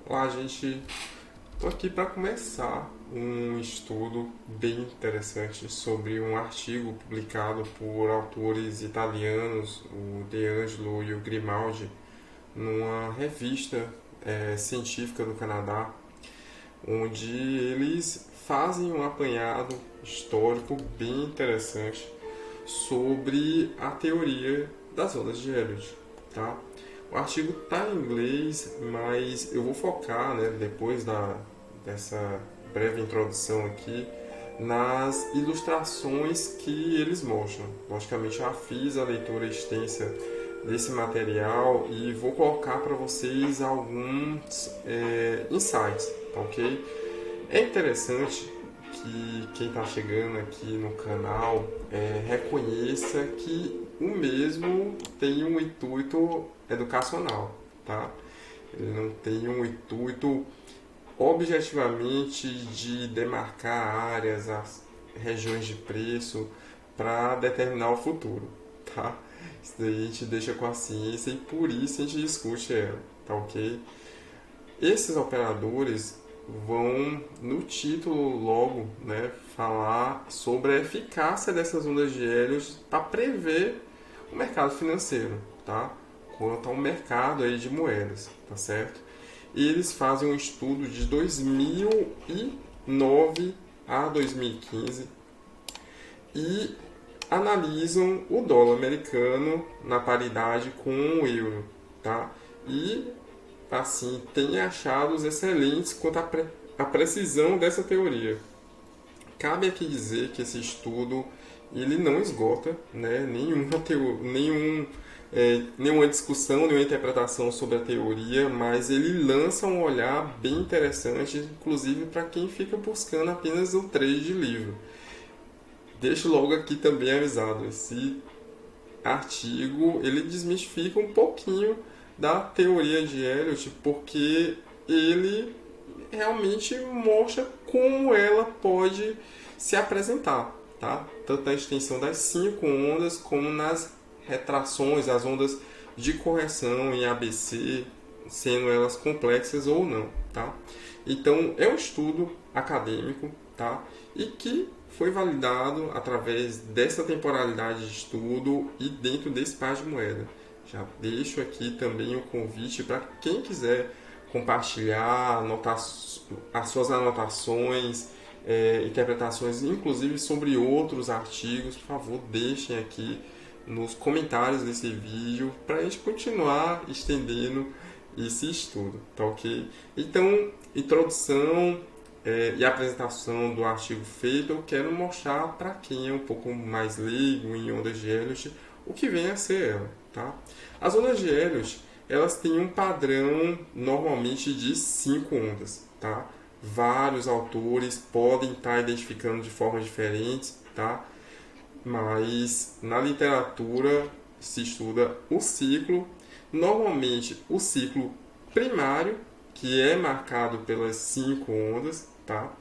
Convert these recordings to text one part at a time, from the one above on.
Olá, gente. Estou aqui para começar um estudo bem interessante sobre um artigo publicado por autores italianos, o De Angelo e o Grimaldi, numa revista científica do Canadá, onde eles fazem um apanhado histórico bem interessante sobre a teoria das ondas de Elliott, tá? O artigo está em inglês, mas eu vou focar, né, depois dessa breve introdução aqui, nas ilustrações que eles mostram. Logicamente, já fiz a leitura extensa desse material e vou colocar para vocês alguns insights, tá ok? É interessante que quem está chegando aqui no canal reconheça que o mesmo tem um intuito educacional, tá? Ele não tem um intuito objetivamente de demarcar áreas, as regiões de preço para determinar o futuro, tá? Isso daí a gente deixa com a ciência e por isso a gente discute ela, tá ok? Esses operadores vão no título logo, né, falar sobre a eficácia dessas ondas de Helios para prever o mercado financeiro, tá? Quanto ao mercado aí de moedas, tá certo? E eles fazem um estudo de 2009 a 2015 e analisam o dólar americano na paridade com o euro, tá? E assim tem achados excelentes quanto à precisão dessa teoria. Cabe aqui dizer que esse estudo ele não esgota, né, nenhuma discussão, nenhuma interpretação sobre a teoria, mas ele lança um olhar bem interessante, inclusive para quem fica buscando apenas o trade livre. Deixo logo aqui também avisado, esse artigo ele desmistifica um pouquinho da teoria de Elliott, porque ele realmente mostra como ela pode se apresentar, tá? Tanto na extensão das 5 ondas como nas retrações, as ondas de correção em ABC, sendo elas complexas ou não, tá? Então é um estudo acadêmico, tá? E que foi validado através dessa temporalidade de estudo e dentro desse par de moeda. Já deixo aqui também o convite para quem quiser compartilhar as suas anotações, interpretações, inclusive sobre outros artigos, por favor, deixem aqui nos comentários desse vídeo para a gente continuar estendendo esse estudo, tá ok? Então, introdução e apresentação do artigo feito, eu quero mostrar para quem é um pouco mais leigo em ondas de Elliott o que vem a ser ela, tá? As ondas de Elliott, elas têm um padrão normalmente de 5 ondas, tá? Vários autores podem estar identificando de formas diferentes, tá? Mas na literatura se estuda o ciclo, normalmente o ciclo primário, que é marcado pelas 5 ondas, tá?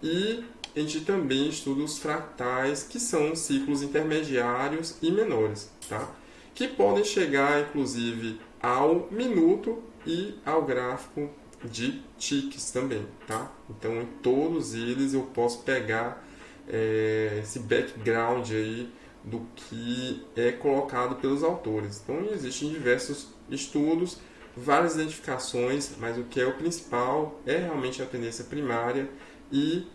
E a gente também estuda os fractais, que são ciclos intermediários e menores, tá? Que podem chegar, inclusive, ao minuto e ao gráfico de tiques também, tá? Então, em todos eles eu posso pegar esse background aí do que é colocado pelos autores. Então, existem diversos estudos, várias identificações, mas o que é o principal é realmente a tendência primária e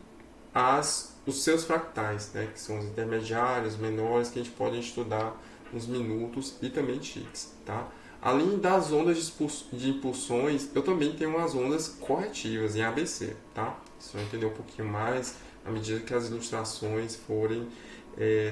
os seus fractais, né, que são os intermediários, menores, que a gente pode estudar nos minutos e também tiques, tá? Além das ondas de impulsões, eu também tenho umas ondas corretivas em ABC, tá? Você vai entender um pouquinho mais à medida que as ilustrações forem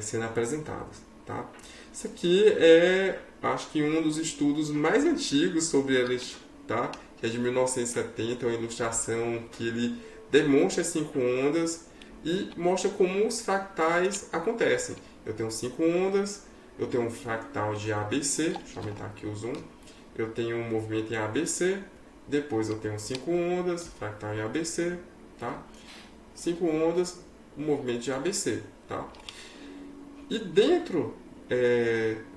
sendo apresentadas, tá? Isso aqui é, acho que um dos estudos mais antigos sobre eles, tá? Que é de 1970, uma ilustração que ele demonstra as 5 ondas e mostra como os fractais acontecem. Eu tenho 5 ondas, eu tenho um fractal de ABC, deixa eu aumentar aqui o zoom, eu tenho um movimento em ABC, depois eu tenho 5 ondas, fractal em ABC, tá? 5 ondas, um movimento de ABC, tá? E dentro,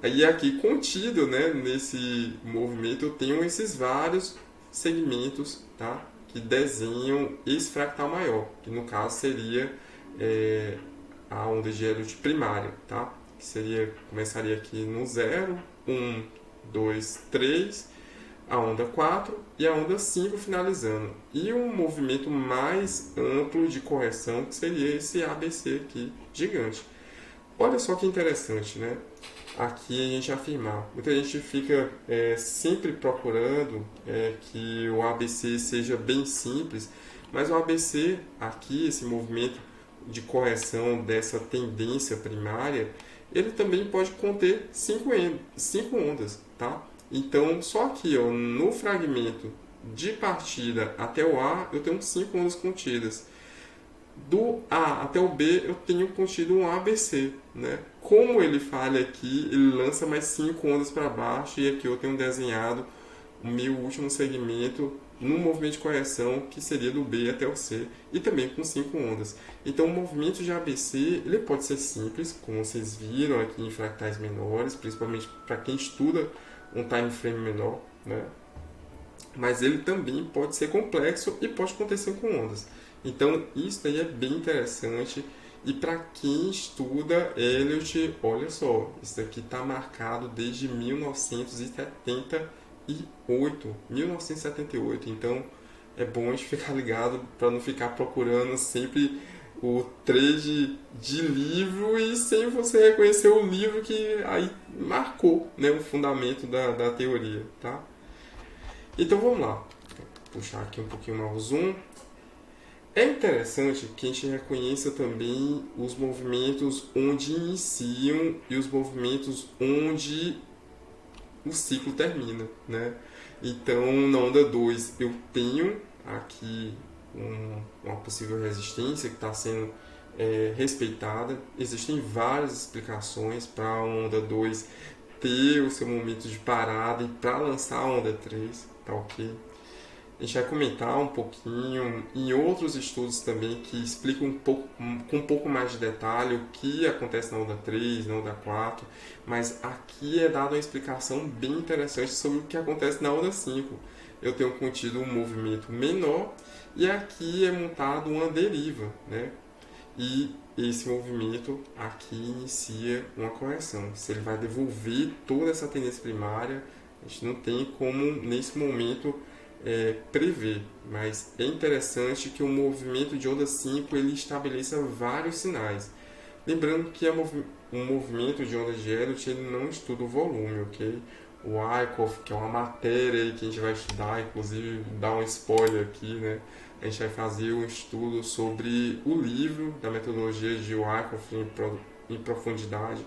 aí aqui contido, né, nesse movimento, eu tenho esses vários segmentos, tá? Que desenham esse fractal maior, que no caso seria a onda de Elliott primária, tá? Que começaria aqui no 0, 1, 2, 3, a onda 4 e a onda 5 finalizando. E um movimento mais amplo de correção, que seria esse ABC aqui, gigante. Olha só que interessante, né? Aqui a gente afirmar. Muita gente fica sempre procurando que o ABC seja bem simples, mas o ABC aqui, esse movimento de correção dessa tendência primária, ele também pode conter 5 ondas, tá? Então, só aqui, ó, no fragmento de partida até o A, eu tenho 5 ondas contidas. Do A até o B, eu tenho contido um ABC, né? Como ele falha aqui, ele lança mais 5 ondas para baixo, e aqui eu tenho desenhado o meu último segmento no movimento de correção, que seria do B até o C, e também com 5 ondas. Então, o movimento de ABC ele pode ser simples, como vocês viram aqui em fractais menores, principalmente para quem estuda um time frame menor, né? Mas ele também pode ser complexo e pode acontecer com ondas. Então, isso aí é bem interessante. E para quem estuda Elliott, olha só, isso aqui está marcado desde 1978. 1978. Então, é bom a gente ficar ligado para não ficar procurando sempre o trade de livro e sem você reconhecer o livro que aí marcou, né, o fundamento da teoria, tá? Então vamos lá, vou puxar aqui um pouquinho mais o zoom. É interessante que a gente reconheça também os movimentos onde iniciam e os movimentos onde o ciclo termina, né? Então, na onda 2 eu tenho aqui uma possível resistência que está sendo respeitada. Existem várias explicações para a onda 2 ter o seu momento de parada e para lançar a onda 3, tá ok? A gente vai comentar um pouquinho em outros estudos também que explicam com um pouco mais de detalhe o que acontece na onda 3, na onda 4, mas aqui é dada uma explicação bem interessante sobre o que acontece na onda 5. Eu tenho contido um movimento menor e aqui é montado uma deriva, né? E esse movimento aqui inicia uma correção. Se ele vai devolver toda essa tendência primária, a gente não tem como nesse momento prever, mas é interessante que o movimento de onda 5 ele estabeleça vários sinais. Lembrando que um movimento de onda de Elliott ele não estuda o volume, ok? O Wyckoff, que é uma matéria que a gente vai estudar, inclusive dar um spoiler aqui, né? A gente vai fazer um estudo sobre o livro da metodologia de Wyckoff em profundidade,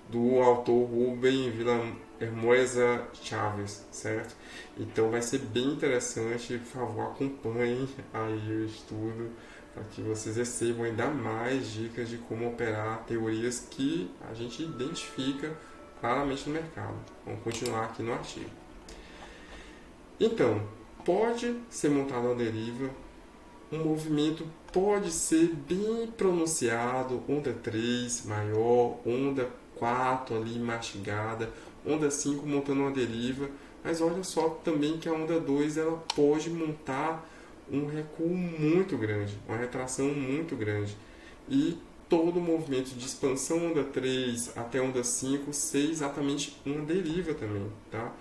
do autor Rubem Villahermosa Chaves, certo? Então vai ser bem interessante, por favor acompanhem aí o estudo para que vocês recebam ainda mais dicas de como operar teorias que a gente identifica claramente no mercado. Vamos continuar aqui no artigo. Então, pode ser montada uma deriva, um movimento pode ser bem pronunciado, onda 3 maior, onda 4 ali mastigada, onda 5 montando uma deriva, mas olha só também que a onda 2 ela pode montar um recuo muito grande, uma retração muito grande. E todo o movimento de expansão onda 3 até onda 5 ser exatamente uma deriva também, tá?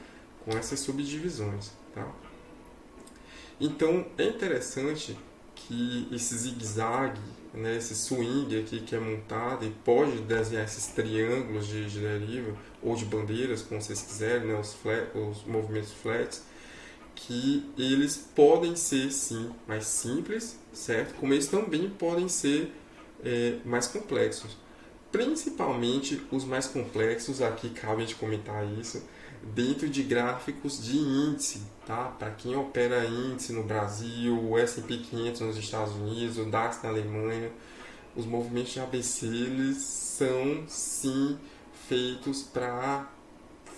Com essas subdivisões, tá? Então é interessante que esse zigue-zague, né, esse swing aqui que é montado e pode desenhar esses triângulos de deriva ou de bandeiras, como vocês quiserem, né, os movimentos flats, que eles podem ser sim mais simples, certo? Como eles também podem ser mais complexos. Principalmente os mais complexos, aqui cabe a gente comentar isso, dentro de gráficos de índice, tá? Para quem opera índice no Brasil, o S&P 500 nos Estados Unidos, o DAX na Alemanha, os movimentos de ABC eles são sim feitos para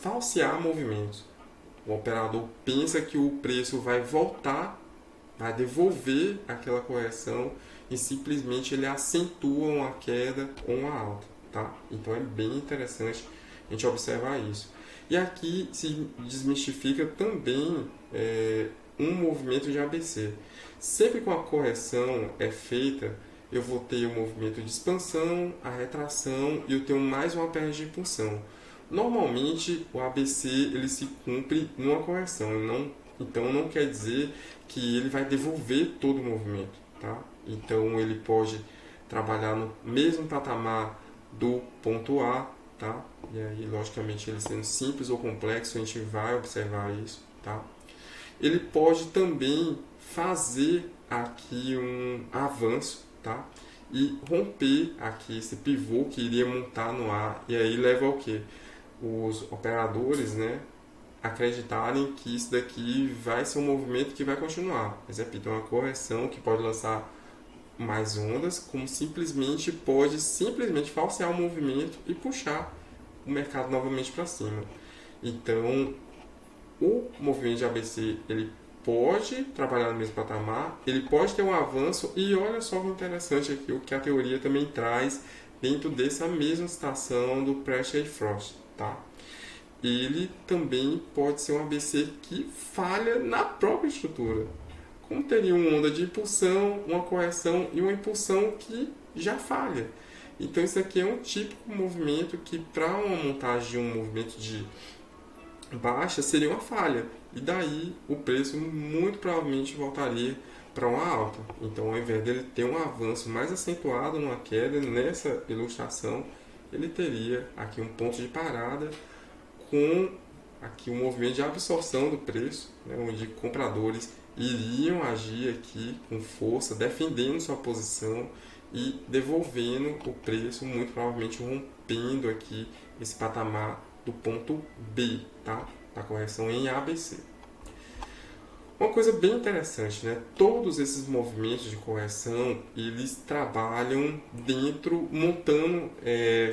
falsear movimentos. O operador pensa que o preço vai voltar, vai devolver aquela correção e simplesmente ele acentua uma queda ou uma alta, tá? Então é bem interessante a gente observar isso. E aqui se desmistifica também um movimento de ABC. Sempre que uma correção é feita, eu vou ter o movimento de expansão, a retração e eu tenho mais uma perna de impulsão. Normalmente, o ABC ele se cumpre numa correção, então não quer dizer que ele vai devolver todo o movimento. Tá? Então, ele pode trabalhar no mesmo patamar do ponto A, tá? E aí, logicamente, ele sendo simples ou complexo, a gente vai observar isso, tá? Ele pode também fazer aqui um avanço, tá? E romper aqui esse pivô que iria montar no ar, e aí leva ao quê? Os operadores, né, acreditarem que isso daqui vai ser um movimento que vai continuar. Mas, repito, é uma correção que pode lançar mais ondas, como simplesmente pode simplesmente falsear o movimento e puxar o mercado novamente para cima. Então, o movimento de ABC ele pode trabalhar no mesmo patamar, ele pode ter um avanço e olha só que interessante aqui o que a teoria também traz dentro dessa mesma situação do Pressure e Frost, tá? Ele também pode ser um ABC que falha na própria estrutura. Como teria uma onda de impulsão, uma correção e uma impulsão que já falha. Então isso aqui é um típico movimento que para uma montagem de um movimento de baixa seria uma falha. E daí o preço muito provavelmente voltaria para uma alta. Então ao invés dele ter um avanço mais acentuado numa queda, nessa ilustração, ele teria aqui um ponto de parada com aqui um movimento de absorção do preço, né, onde compradores iriam agir aqui com força, defendendo sua posição e devolvendo o preço, muito provavelmente rompendo aqui esse patamar do ponto B, tá? Da correção em ABC. Uma coisa bem interessante, né? Todos esses movimentos de correção, eles trabalham dentro, montando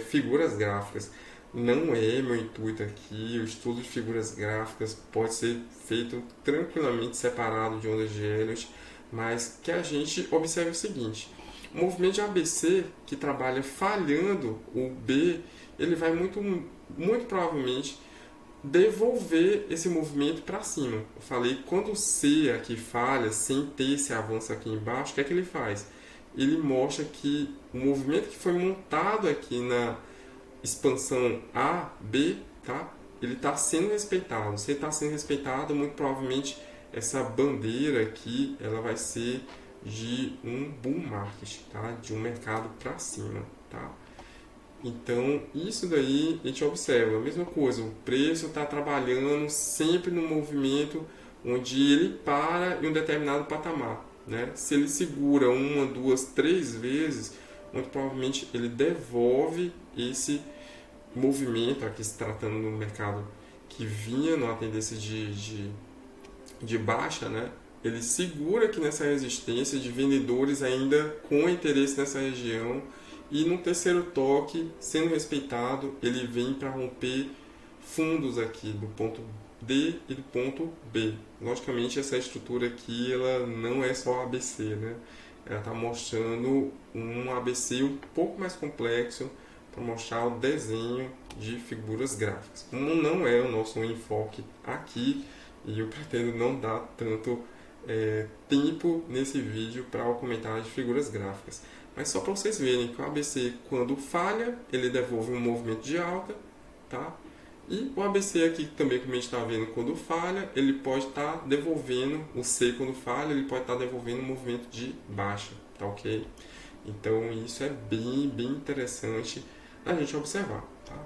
figuras gráficas. Não é meu intuito aqui, o estudo de figuras gráficas pode ser feito tranquilamente separado de ondas de Elliott, mas que a gente observe o seguinte: o movimento de ABC, que trabalha falhando o B, ele vai muito provavelmente devolver esse movimento para cima. Eu falei, quando o C aqui falha, sem ter esse avanço aqui embaixo, o que é que ele faz? Ele mostra que o movimento que foi montado aqui na expansão A, B, tá? Ele está sendo respeitado. Se ele está sendo respeitado, muito provavelmente essa bandeira aqui ela vai ser de um bull market, tá? De um mercado para cima, tá? Então, isso daí a gente observa. A mesma coisa, o preço está trabalhando sempre no movimento onde ele para em um determinado patamar, né? Se ele segura uma, duas, três vezes, muito provavelmente ele devolve esse movimento, aqui se tratando de um mercado que vinha numa tendência de baixa, né? Ele segura aqui nessa resistência de vendedores ainda com interesse nessa região e no terceiro toque, sendo respeitado, ele vem para romper fundos aqui do ponto D e do ponto B. Logicamente, essa estrutura aqui ela não é só ABC, né? Ela está mostrando um ABC um pouco mais complexo para mostrar o desenho de figuras gráficas. Como não é o nosso enfoque aqui, e eu pretendo não dar tanto tempo nesse vídeo para o comentário de figuras gráficas. Mas só para vocês verem que o ABC, quando falha, ele devolve um movimento de alta, tá? E o ABC aqui também, como a gente está vendo, quando falha, ele pode estar devolvendo, o C quando falha, ele pode estar devolvendo um movimento de baixa, tá ok? Então isso é bem interessante a gente observar, tá?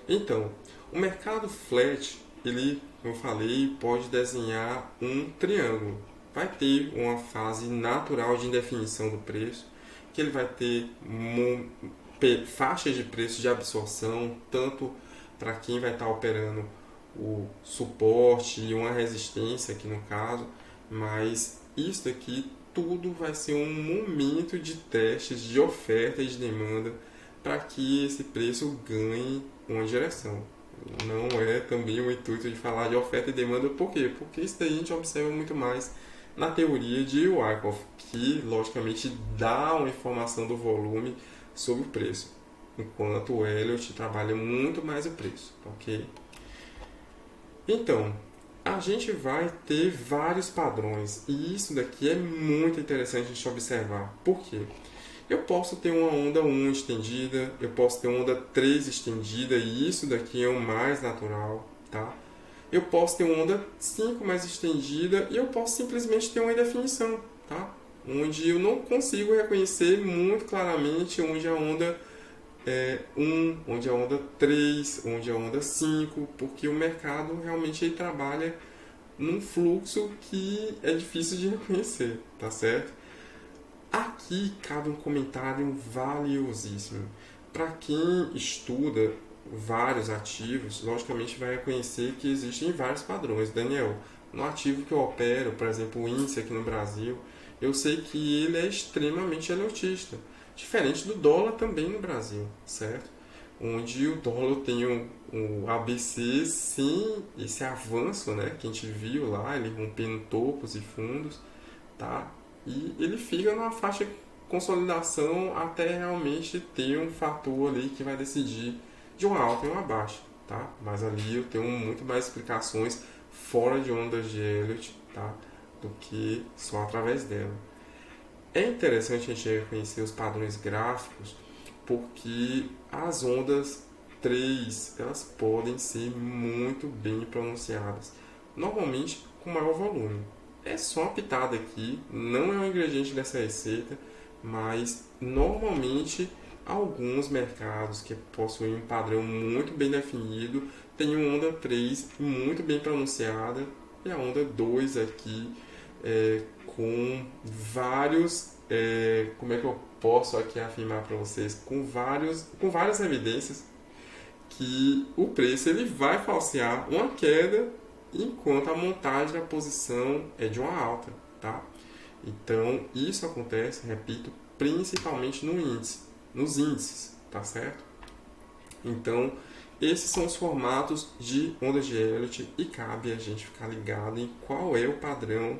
Então, o mercado flat, ele, como eu falei, pode desenhar um triângulo. Vai ter uma fase natural de indefinição do preço, que ele vai ter faixas de preço de absorção, tanto para quem vai estar operando o suporte e uma resistência aqui no caso, mas isso aqui tudo vai ser um momento de testes de oferta e de demanda para que esse preço ganhe uma direção. Não é também o intuito de falar de oferta e demanda, por quê? Porque isso daí a gente observa muito mais na teoria de Wyckoff, que logicamente dá uma informação do volume sobre o preço, enquanto o Elliott trabalha muito mais o preço, ok? Então, a gente vai ter vários padrões. E isso daqui é muito interessante a gente observar. Por quê? Eu posso ter uma onda 1 estendida, eu posso ter uma onda 3 estendida, e isso daqui é o mais natural, tá? Eu posso ter uma onda 5 mais estendida, e eu posso simplesmente ter uma indefinição, tá? Onde eu não consigo reconhecer muito claramente onde a onda é 1, onde a onda 3, onde a onda 5, porque o mercado realmente ele trabalha num fluxo que é difícil de reconhecer, tá certo? Aqui cabe um comentário valiosíssimo. Para quem estuda vários ativos, logicamente vai reconhecer que existem vários padrões. Daniel, no ativo que eu opero, por exemplo, o índice aqui no Brasil, eu sei que ele é extremamente elotista, diferente do dólar também no Brasil, certo? Onde o dólar tem um ABC sem esse avanço, né, que a gente viu lá, ele rompendo topos e fundos, tá? E ele fica numa faixa de consolidação até realmente ter um fator ali que vai decidir de uma alta e uma baixa, tá? Mas ali eu tenho muito mais explicações fora de ondas de Elliott, tá? Do que só através dela. É interessante a gente reconhecer os padrões gráficos porque as ondas 3 elas podem ser muito bem pronunciadas, normalmente com maior volume. É só uma pitada aqui, não é um ingrediente dessa receita, mas normalmente alguns mercados que possuem um padrão muito bem definido têm uma onda 3 muito bem pronunciada e a onda 2 aqui com vários, como é que eu posso aqui afirmar para vocês, com várias evidências que o preço ele vai falsear uma queda enquanto a montagem da posição é de uma alta, tá? Então, isso acontece, repito, principalmente nos índices, tá certo? Então, esses são os formatos de ondas de Elliott e cabe a gente ficar ligado em qual é o padrão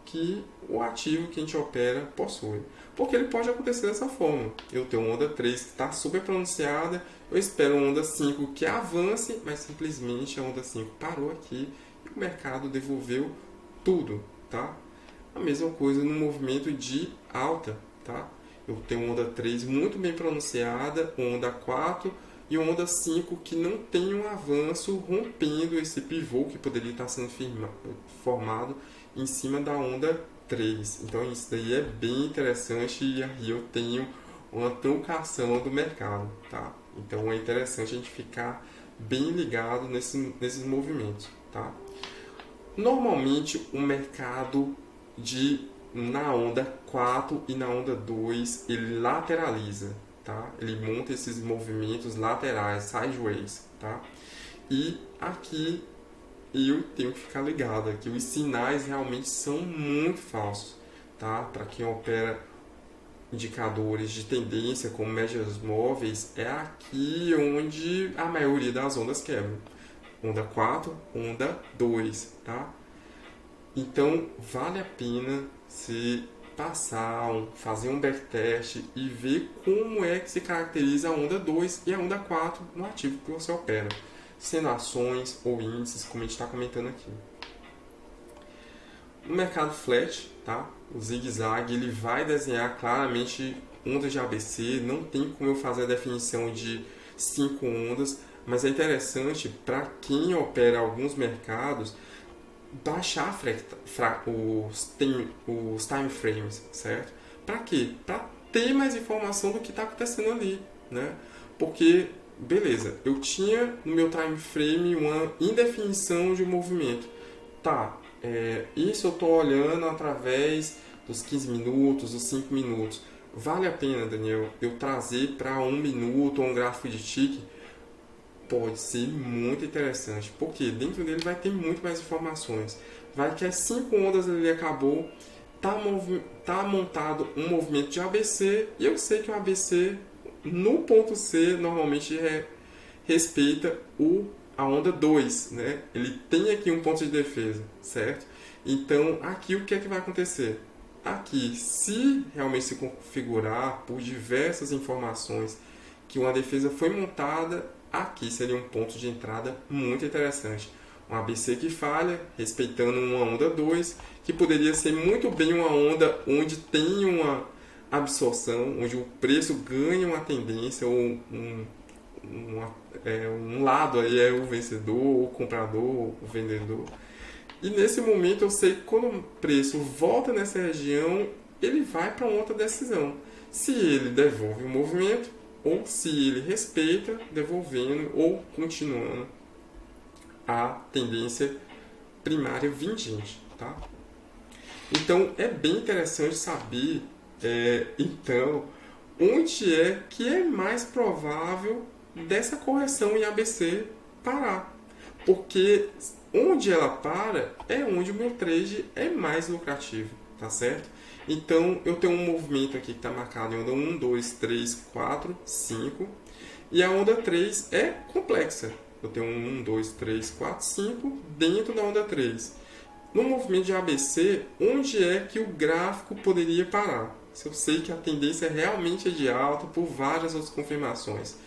que o ativo que a gente opera possui. Porque ele pode acontecer dessa forma. Eu tenho uma onda 3 que está super pronunciada, eu espero uma onda 5 que avance, mas simplesmente a onda 5 parou aqui e o mercado devolveu tudo, tá? A mesma coisa no movimento de alta, tá? Eu tenho uma onda 3 muito bem pronunciada, uma onda 4 e uma onda 5 que não tem um avanço rompendo esse pivô que poderia estar sendo formado em cima da onda 3. Então isso daí é bem interessante e aí eu tenho uma truncação do mercado, tá? Então é interessante a gente ficar bem ligado nesses movimentos, tá? Normalmente o mercado na onda 4 e na onda 2 ele lateraliza, tá? Ele monta esses movimentos laterais, sideways, tá? E aqui eu tenho que ficar ligado aqui, os sinais realmente são muito falsos, tá? Para quem opera indicadores de tendência como médias móveis, é aqui onde a maioria das ondas quebram. Onda 4, onda 2, tá? Então, vale a pena se fazer um backtest e ver como é que se caracteriza a onda 2 e a onda 4 no ativo que você opera, sendo ações ou índices, como a gente está comentando aqui. No mercado flat, tá? O zigue-zague ele vai desenhar claramente ondas de ABC, não tem como eu fazer a definição de 5 ondas, mas é interessante para quem opera alguns mercados baixar os time frames, certo? Para quê? Para ter mais informação do que está acontecendo ali, né? Porque, beleza, eu tinha no meu time frame uma indefinição de movimento. Tá, isso eu estou olhando através dos 15 minutos, dos 5 minutos. Vale a pena, Daniel, eu trazer para 1 minuto um gráfico de tique? Pode ser muito interessante, porque dentro dele vai ter muito mais informações. Vai que as 5 ondas ele acabou, tá montado um movimento de ABC, e eu sei que o ABC no ponto C normalmente respeita a onda 2, né? Ele tem aqui um ponto de defesa, certo? Então aqui o que é que vai acontecer? Aqui, se realmente se configurar por diversas informações que uma defesa foi montada, aqui seria um ponto de entrada muito interessante. um ABC que falha, respeitando uma onda 2, que poderia ser muito bem uma onda onde tem uma absorção, onde o preço ganha uma tendência, ou um lado aí é o vencedor, o comprador, o vendedor. E nesse momento eu sei que quando o preço volta nessa região, ele vai para outra decisão. Se ele devolve o movimento, ou se ele respeita, devolvendo ou continuando a tendência primária vingente. Tá? Então é bem interessante saber então onde é que é mais provável dessa correção em ABC parar. Porque onde ela para é onde o meu trade é mais lucrativo, tá certo? Então eu tenho um movimento aqui que está marcado em onda 1, 2, 3, 4, 5. E a onda 3 é complexa. Eu tenho 1, 2, 3, 4, 5 dentro da onda 3. No movimento de ABC, onde é que o gráfico poderia parar? Se eu sei que a tendência realmente é de alta por várias outras confirmações.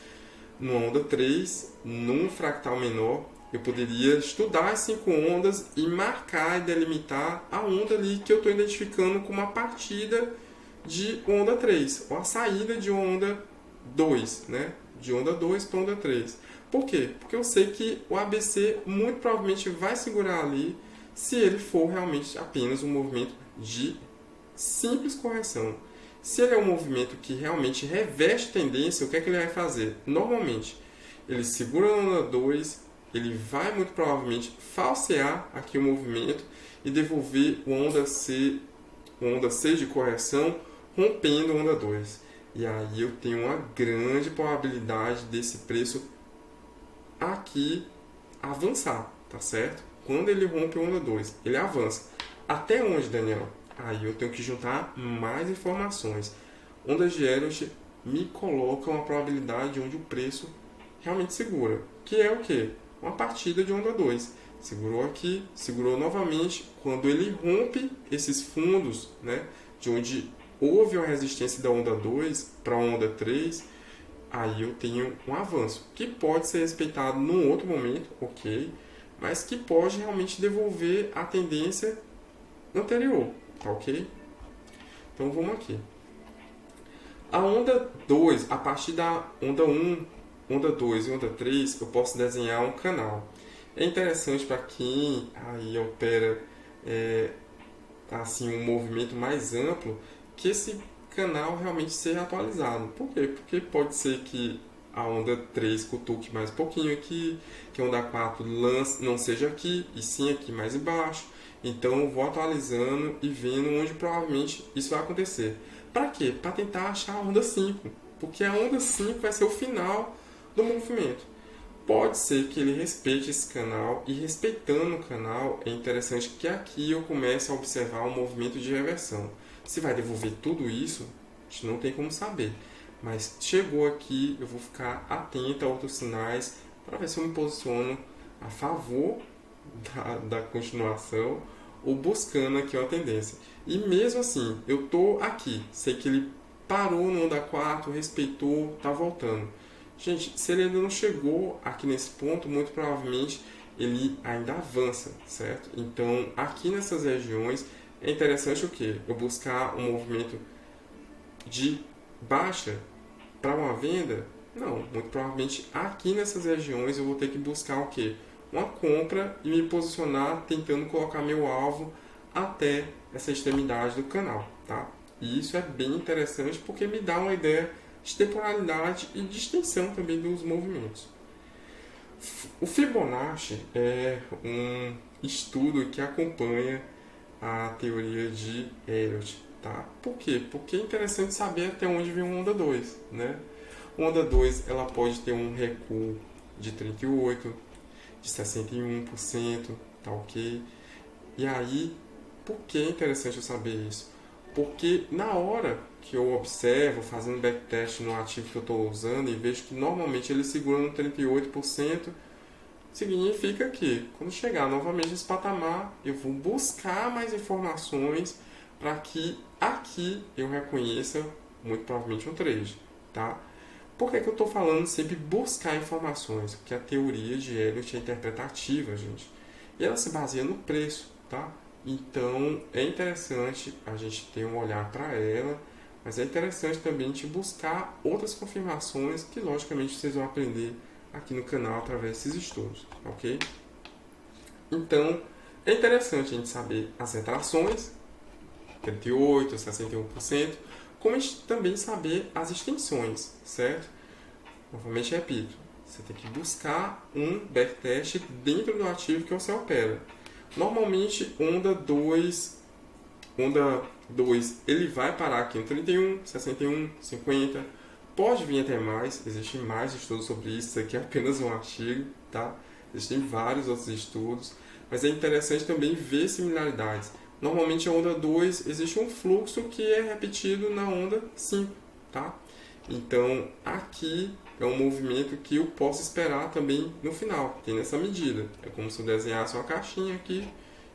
Numa onda 3, num fractal menor, eu poderia estudar as 5 ondas e marcar e delimitar a onda ali que eu estou identificando como a partida de onda 3, ou a saída de onda 2, né? De onda 2 para onda 3. Por quê? Porque eu sei que o ABC muito provavelmente vai segurar ali se ele for realmente apenas um movimento de simples correção. Se ele é um movimento que realmente reveste tendência, o que é que ele vai fazer? Normalmente, ele segura na onda 2, ele vai muito provavelmente falsear aqui o movimento e devolver o onda C de correção, rompendo a onda 2. E aí eu tenho uma grande probabilidade desse preço aqui avançar, tá certo? Quando ele rompe a onda 2, ele avança. Até onde, Daniel? Aí eu tenho que juntar mais informações. Ondas de Elliott me colocam uma probabilidade onde o preço realmente segura. Que é o quê? Uma partida de onda 2. Segurou aqui, segurou novamente. Quando ele rompe esses fundos, né, de onde houve a resistência da onda 2 para a onda 3, aí eu tenho um avanço, que pode ser respeitado num outro momento, ok, mas que pode realmente devolver a tendência anterior, tá ok? Então vamos aqui. A onda 2, a partir da onda 1, onda 2 e onda 3, eu posso desenhar um canal. É interessante para quem aí opera assim, um movimento mais amplo, que esse canal realmente seja atualizado. Por quê? Porque pode ser que a onda 3 cutuque mais um pouquinho aqui, que a onda 4 não seja aqui, e sim aqui mais embaixo. Então eu vou atualizando e vendo onde provavelmente isso vai acontecer. Para quê? Para tentar achar a onda 5, porque a onda 5 vai ser o final do movimento. Pode ser que ele respeite esse canal, e respeitando o canal, é interessante que aqui eu comece a observar um movimento de reversão. Se vai devolver tudo isso, a gente não tem como saber. Mas chegou aqui, eu vou ficar atento a outros sinais para ver se eu me posiciono a favor da continuação ou buscando aqui uma tendência. E mesmo assim, eu estou aqui, sei que ele parou no onda 4, respeitou, está voltando. Gente, se ele ainda não chegou aqui nesse ponto, muito provavelmente ele ainda avança, certo? Então, aqui nessas regiões, é interessante o quê? Eu buscar um movimento de baixa para uma venda? Não, muito provavelmente aqui nessas regiões eu vou ter que buscar o quê? Uma compra e me posicionar tentando colocar meu alvo até essa extremidade do canal, tá? E isso é bem interessante porque me dá uma ideia de temporalidade e de extensão também dos movimentos. O Fibonacci é um estudo que acompanha a teoria de Elliott, tá? Por quê? Porque é interessante saber até onde vem uma onda 2, né? Uma onda 2 ela pode ter um recuo de 38%, de 61%, tá ok? E aí, por que é interessante eu saber isso? Porque na hora que eu observo, fazendo backtest no ativo que eu estou usando e vejo que normalmente ele segura no 38%, significa que quando chegar novamente nesse patamar, eu vou buscar mais informações para que aqui eu reconheça muito provavelmente um trade, tá? Por que eu estou falando sempre buscar informações? Porque a teoria de Elliott é interpretativa, gente. e ela se baseia no preço, tá? Então é interessante a gente ter um olhar para ela, mas é interessante também te buscar outras confirmações que logicamente vocês vão aprender aqui no canal através desses estudos, ok? Então é interessante a gente saber as retrações, 38%, 61%, como a gente também saber as extensões, certo? Novamente repito, você tem que buscar um backtest dentro do ativo que você opera. Normalmente, onda 2, ele vai parar aqui no 31, 61, 50. Pode vir até mais, existem mais estudos sobre isso, isso aqui é apenas um artigo, tá? Existem vários outros estudos, mas é interessante também ver similaridades. Normalmente a onda 2 existe um fluxo que é repetido na onda 5, tá? Então aqui é um movimento que eu posso esperar também no final, tem nessa medida. É como se eu desenhasse uma caixinha aqui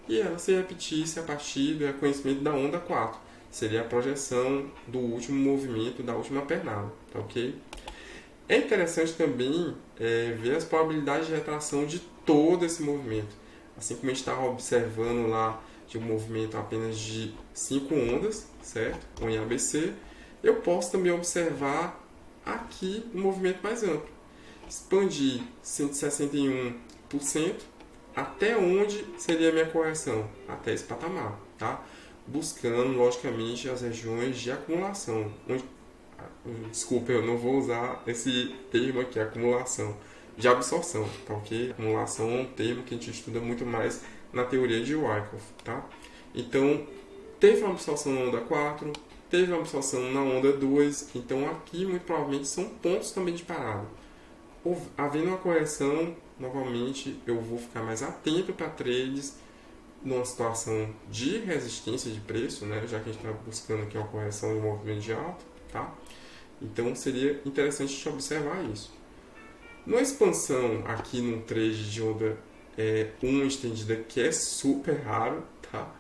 e ela se repetisse a partir do reconhecimento da onda 4. Seria a projeção do último movimento, da última pernada, tá ok? É interessante também ver as probabilidades de retração de todo esse movimento. Assim como a gente estava observando lá de um movimento apenas de 5 ondas, certo? Ou em ABC, eu posso também observar aqui um movimento mais amplo. Expandir 161%, até onde seria a minha correção? Até esse patamar, tá? Buscando, logicamente, as regiões de acumulação. Desculpa, eu não vou usar esse termo aqui, acumulação, de absorção, tá ok? Acumulação é um termo que a gente estuda muito mais na teoria de Wyckoff, tá? Então, teve uma absorção na onda 4, teve uma absorção na onda 2, então aqui muito provavelmente são pontos também de parada. Havendo uma correção, novamente eu vou ficar mais atento para trades numa situação de resistência de preço, né? Já que a gente está buscando aqui uma correção de movimento de alta, tá? Então seria interessante a gente observar isso. Numa expansão aqui num trade de onda 1 estendida, que é super raro, tá?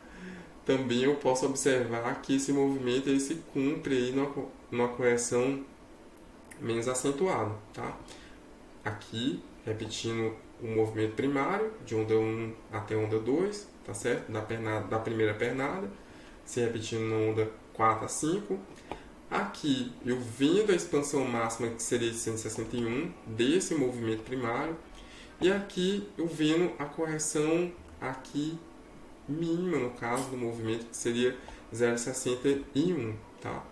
Também eu posso observar que esse movimento ele se cumpre aí numa correção menos acentuada, tá? Aqui, repetindo o movimento primário, de onda 1 até onda 2, tá certo? Da primeira pernada, se repetindo na onda 4 a 5. Aqui, eu vendo a expansão máxima, que seria de 161, desse movimento primário. E aqui, eu vendo a correção aqui mínima, no caso do movimento, que seria 0,61, tá?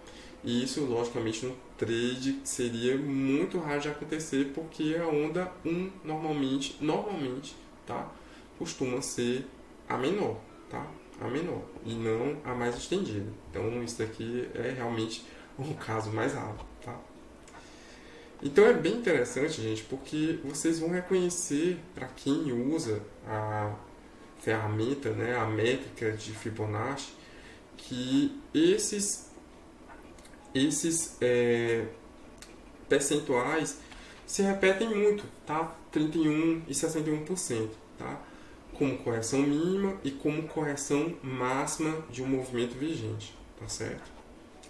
E isso, logicamente, no trade seria muito raro de acontecer, porque a onda 1 normalmente, tá? Costuma ser a menor, tá? A menor, e não a mais estendida. Então, isso daqui é realmente um caso mais raro, tá? Então é bem interessante, gente, porque vocês vão reconhecer, para quem usa a ferramenta, né, a métrica de Fibonacci, que esses percentuais se repetem muito, tá? 31 e 61%, tá? Como correção mínima e como correção máxima de um movimento vigente, tá certo?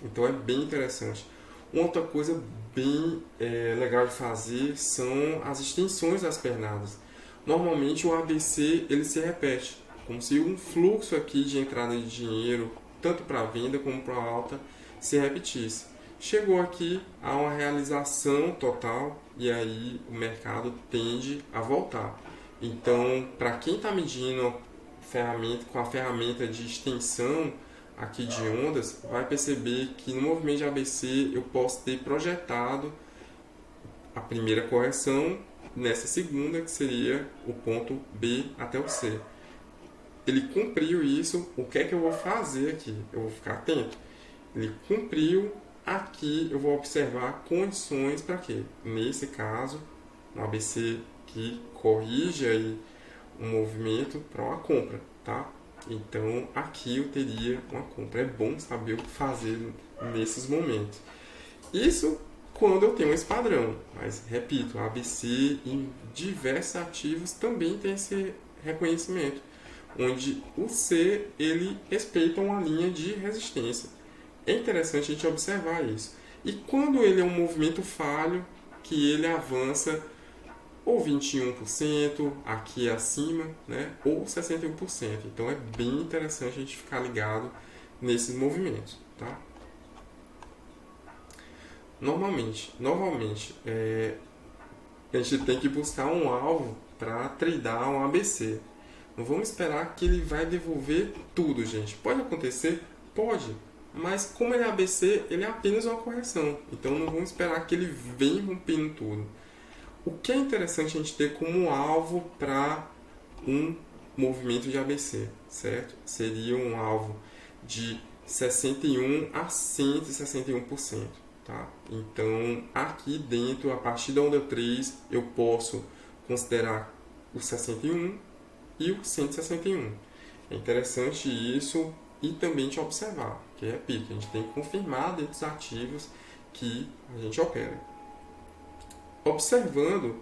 Então é bem interessante. Uma outra coisa bem legal de fazer são as extensões das pernadas. Normalmente o ABC ele se repete, como se um fluxo aqui de entrada de dinheiro, tanto para venda como para alta, se repetisse. Chegou aqui a uma realização total e aí o mercado tende a voltar. Então, para quem está medindo com a ferramenta de extensão aqui de ondas, vai perceber que no movimento de ABC eu posso ter projetado a primeira correção nessa segunda, que seria o ponto B até o C. Ele cumpriu isso, o que é que eu vou fazer aqui? Eu vou ficar atento. Ele cumpriu, aqui eu vou observar condições para quê? Nesse caso, no ABC que corrige aí um movimento para uma compra, tá? Então aqui eu teria uma compra. É bom saber o que fazer nesses momentos. Isso quando eu tenho esse padrão. Mas, repito, a ABC em diversos ativos também tem esse reconhecimento, onde o C ele respeita uma linha de resistência. É interessante a gente observar isso. E quando ele é um movimento falho, que ele avança ou 21%, aqui acima, né? Ou 61%. Então é bem interessante a gente ficar ligado nesses movimentos, tá? Novamente, a gente tem que buscar um alvo para tradear um ABC. Não vamos esperar que ele vai devolver tudo, gente. Pode acontecer? Pode. Mas como ele é ABC, ele é apenas uma correção. Então não vamos esperar que ele venha rompendo tudo. O que é interessante a gente ter como alvo para um movimento de ABC, certo? Seria um alvo de 61 a 161%, tá? Então, aqui dentro, a partir da onda 3, eu posso considerar o 61 e o 161. É interessante isso e também te observar, que repito, a gente tem que confirmar dentro dos ativos que a gente opera. Observando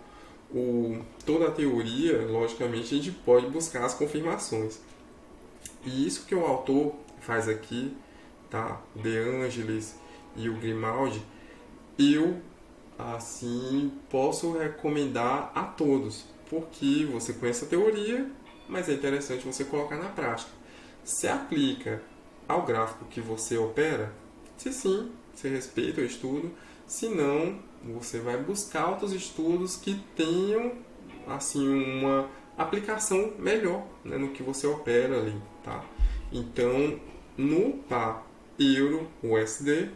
toda a teoria, logicamente a gente pode buscar as confirmações. E isso que o autor faz aqui, tá? De Angelis e o Grimaldi, eu assim posso recomendar a todos, porque você conhece a teoria, mas é interessante você colocar na prática. Se aplica ao gráfico que você opera? Se sim, você respeita o estudo. Se não, você vai buscar outros estudos que tenham assim uma aplicação melhor, né, no que você opera ali, tá? Então, no par euro USD,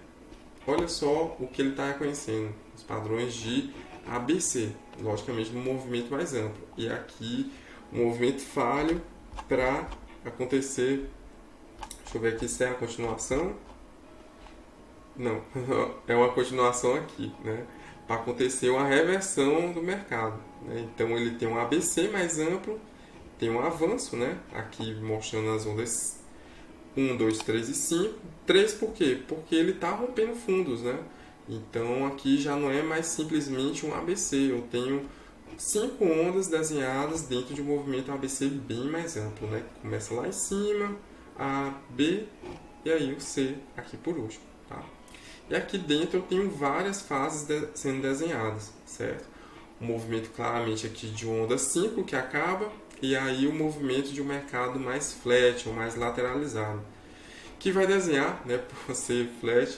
olha só o que ele está reconhecendo, os padrões de ABC, logicamente no movimento mais amplo. E aqui o movimento falho para acontecer. Deixa eu ver aqui se é a continuação. Não, é uma continuação aqui, né? Para acontecer uma reversão do mercado, né? Então ele tem um ABC mais amplo, tem um avanço, né? Aqui mostrando as ondas 1, 2, 3 e 5. 3 por quê? Porque ele está rompendo fundos, né? Então aqui já não é mais simplesmente um ABC, eu tenho 5 ondas desenhadas dentro de um movimento ABC bem mais amplo, né? Começa lá em cima, A, B e aí o C aqui por último, tá? E aqui dentro eu tenho várias fases sendo desenhadas, certo? O movimento claramente aqui de onda 5 que acaba, e aí o movimento de um mercado mais flat ou mais lateralizado, que vai desenhar, né, por ser flat,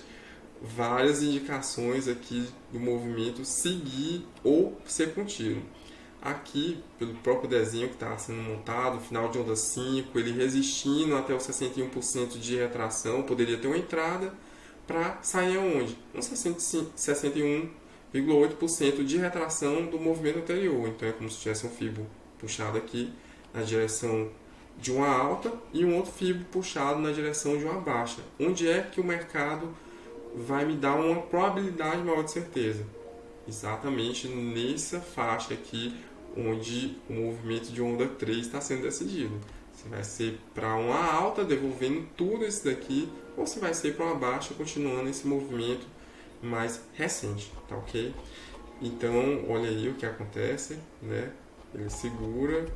várias indicações aqui do movimento seguir ou ser contínuo. Aqui, pelo próprio desenho que está sendo montado, final de onda 5, ele resistindo até os 61% de retração, poderia ter uma entrada para sair aonde? Uns 61,8% de retração do movimento anterior. Então é como se tivesse um fibro puxado aqui na direção de uma alta e um outro fibro puxado na direção de uma baixa. Onde é que o mercado vai me dar uma probabilidade maior de certeza? Exatamente nessa faixa aqui, onde o movimento de onda 3 está sendo decidido. Se vai ser para uma alta, devolvendo tudo isso daqui, ou se vai ser para uma baixa, continuando esse movimento mais recente, tá ok? Então, olha aí o que acontece, né? Ele segura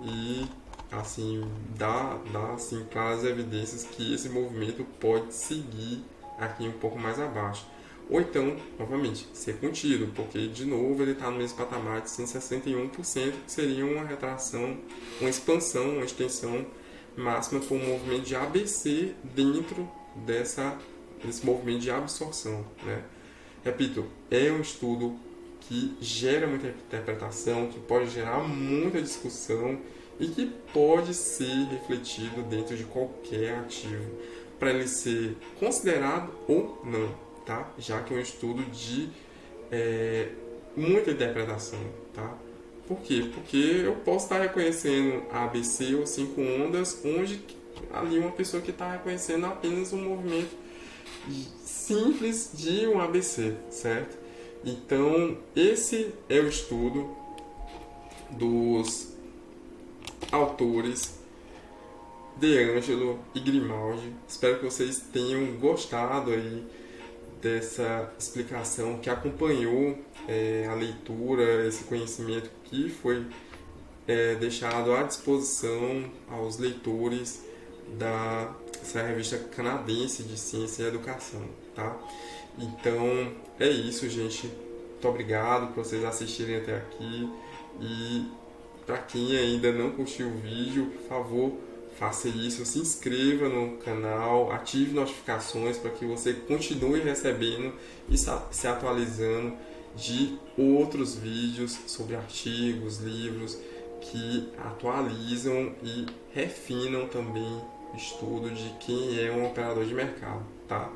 e assim dá assim claras evidências que esse movimento pode seguir aqui um pouco mais abaixo. Ou então, novamente, ser contido, porque de novo ele está no mesmo patamar de 161%, que seria uma retração, uma expansão, uma extensão máxima com um movimento de ABC dentro desse movimento de absorção, né? Repito, é um estudo que gera muita interpretação, que pode gerar muita discussão e que pode ser refletido dentro de qualquer ativo para ele ser considerado ou não, tá? Já que é um estudo de muita interpretação, tá? Por quê? Porque eu posso estar reconhecendo ABC ou 5 ondas, onde ali uma pessoa que está reconhecendo apenas um movimento simples de um ABC, certo? Então, esse é o estudo dos autores De Angelo e Grimaldi. Espero que vocês tenham gostado aí dessa explicação que acompanhou a leitura, esse conhecimento que foi deixado à disposição aos leitores dessa revista canadense de ciência e educação, tá? Então é isso, gente. Muito obrigado por vocês assistirem até aqui. E para quem ainda não curtiu o vídeo, por favor, faça isso, se inscreva no canal, ative notificações para que você continue recebendo e se atualizando de outros vídeos sobre artigos, livros que atualizam e refinam também o estudo de quem é um operador de mercado, tá?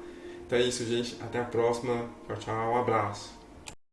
Então é isso, gente. Até a próxima. Tchau, tchau. Um abraço.